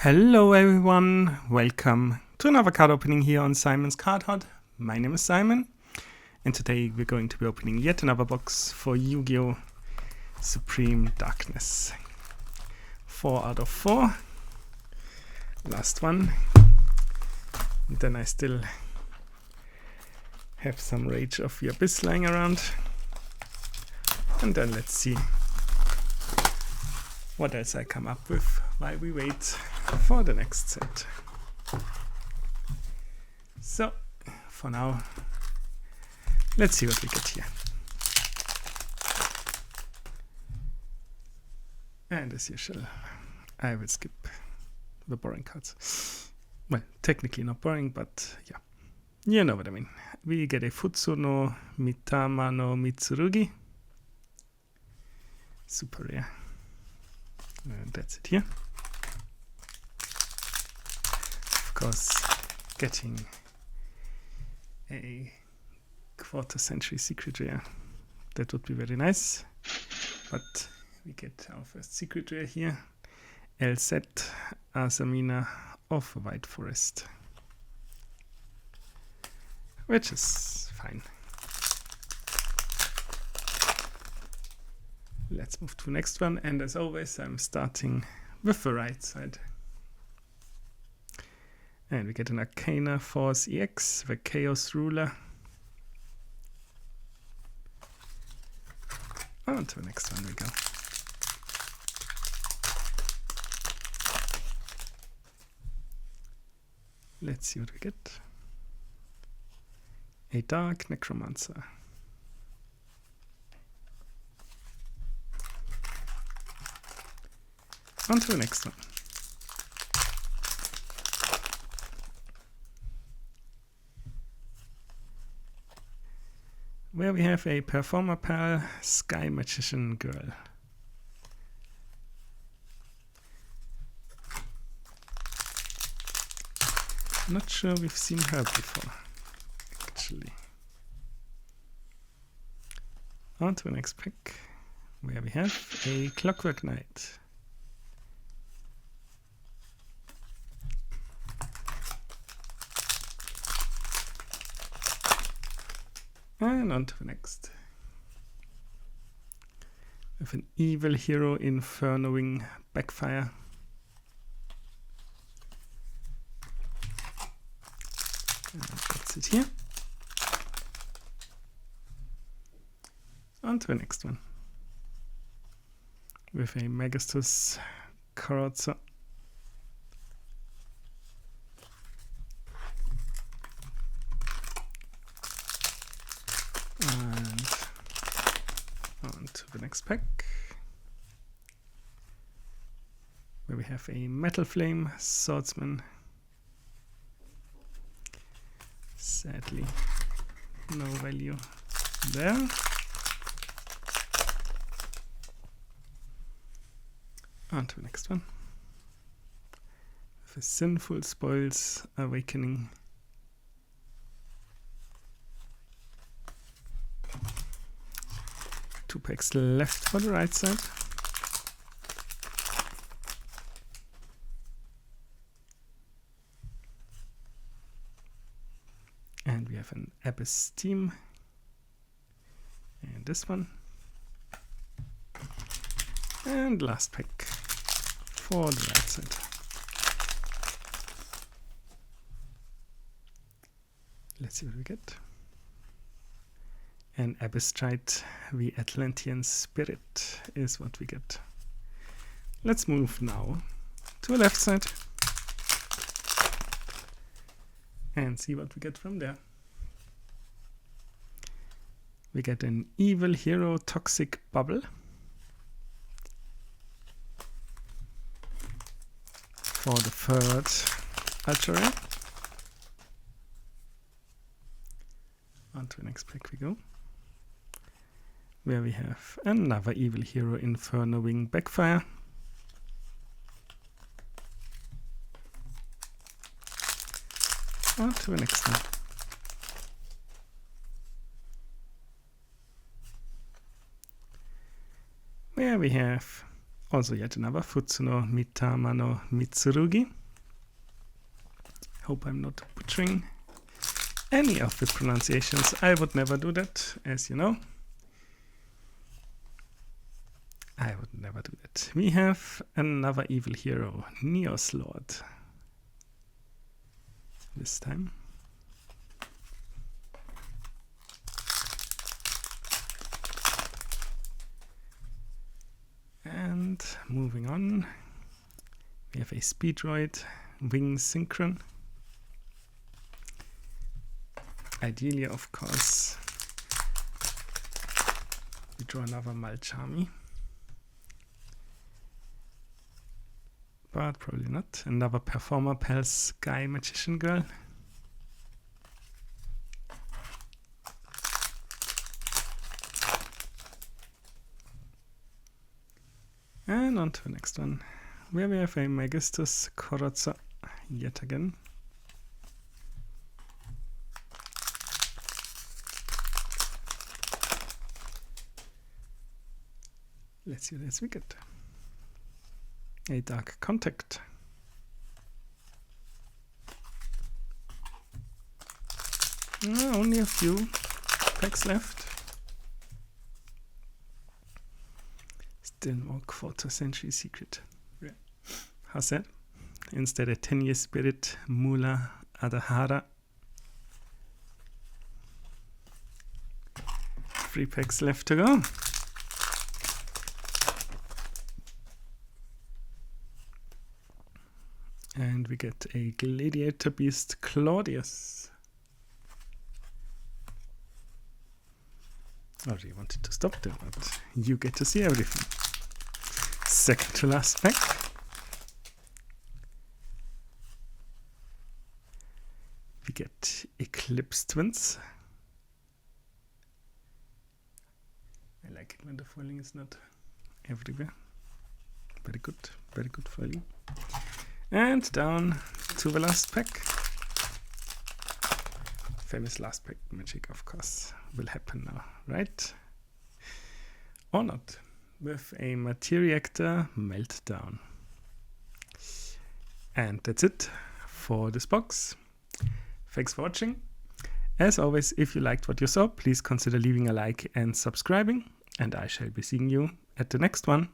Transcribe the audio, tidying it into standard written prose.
Hello everyone, welcome to another card opening here on Simon's Card Hut. My name is Simon and today we're going to be opening yet another box for YuGiOh Supreme Darkness. 4 out of 4. Last one. And then I still have some Rage of the Abyss lying around. And then let's see what else I come up with while we wait for the next set. So, for now, let's see what we get here. And as usual, I will skip the boring cards. Well, technically not boring, but yeah, you know what I mean. We get a Futsu no Mitama no Mitsurugi. Super rare. That's it here. Of course, getting a quarter-century secret rare, that would be very nice. But we get our first secret rare here. LZ Asamina of White Forest. Which is fine. Let's move to the next one, and as always I'm starting with the right side. And we get an Arcana Force EX, the Chaos Ruler. On to the next one we go. Let's see what we get. A Dark Necromancer. On to the next one. Where we have a Performer Pearl Sky Magician Girl. Not sure we've seen her before, actually. On to the next pack, where we have a Clockwork Knight. And on to the next. With an Evil Hero Infernoing Backfire. And that's it here. On to the next one. With a Magistus Carrozza. And on to the next pack, where we have a Metal Flame Swordsman. Sadly, no value there. On to the next one. With a Sinful Spoils Awakening. Two packs left for the right side. And we have an Abyss Team. And this one. And last pack for the right side. Let's see what we get. An Abyss Stride, the Atlantean Spirit is what we get. Let's move now to the left side and see what we get from there. We get an Evil Hero Toxic Bubble for the third Ultra Rare. On to the next pack we go, where we have another Evil Hero Infernoing Backfire. On to the next one. Where we have Also yet another Futsuno Mitama no Mitsurugi. Hope I'm not butchering any of the pronunciations. I would never do that, as you know. I would never do that. We have another evil hero, Neos Lord. This time. And moving on, we have a Speedroid, Wing Synchron. Ideally, of course, we draw another Malchami. But probably not. Another Performer Pals Sky Magician Girl. And on to the next one, where we have a Magistus Korotsa yet again. Let's see what else we get. A Dark Contact. Only a few packs left. Still more Quarter Century Secret. Yeah. How's that? Instead a 10-year Spirit, Mula Adahara. 3 packs left to go. And we get a Gladiator Beast Claudius. I already wanted to stop there, but you get to see everything. Second to last pack. We get Eclipse Twins. I like it when the foiling is not everywhere. Very good foiling. And down to the last pack. Famous last pack magic, of course, will happen now, right? Or not, with a Materiactor Meltdown. And that's it for this box. Thanks for watching. As always, if you liked what you saw, please consider leaving a like and subscribing. And I shall be seeing you at the next one.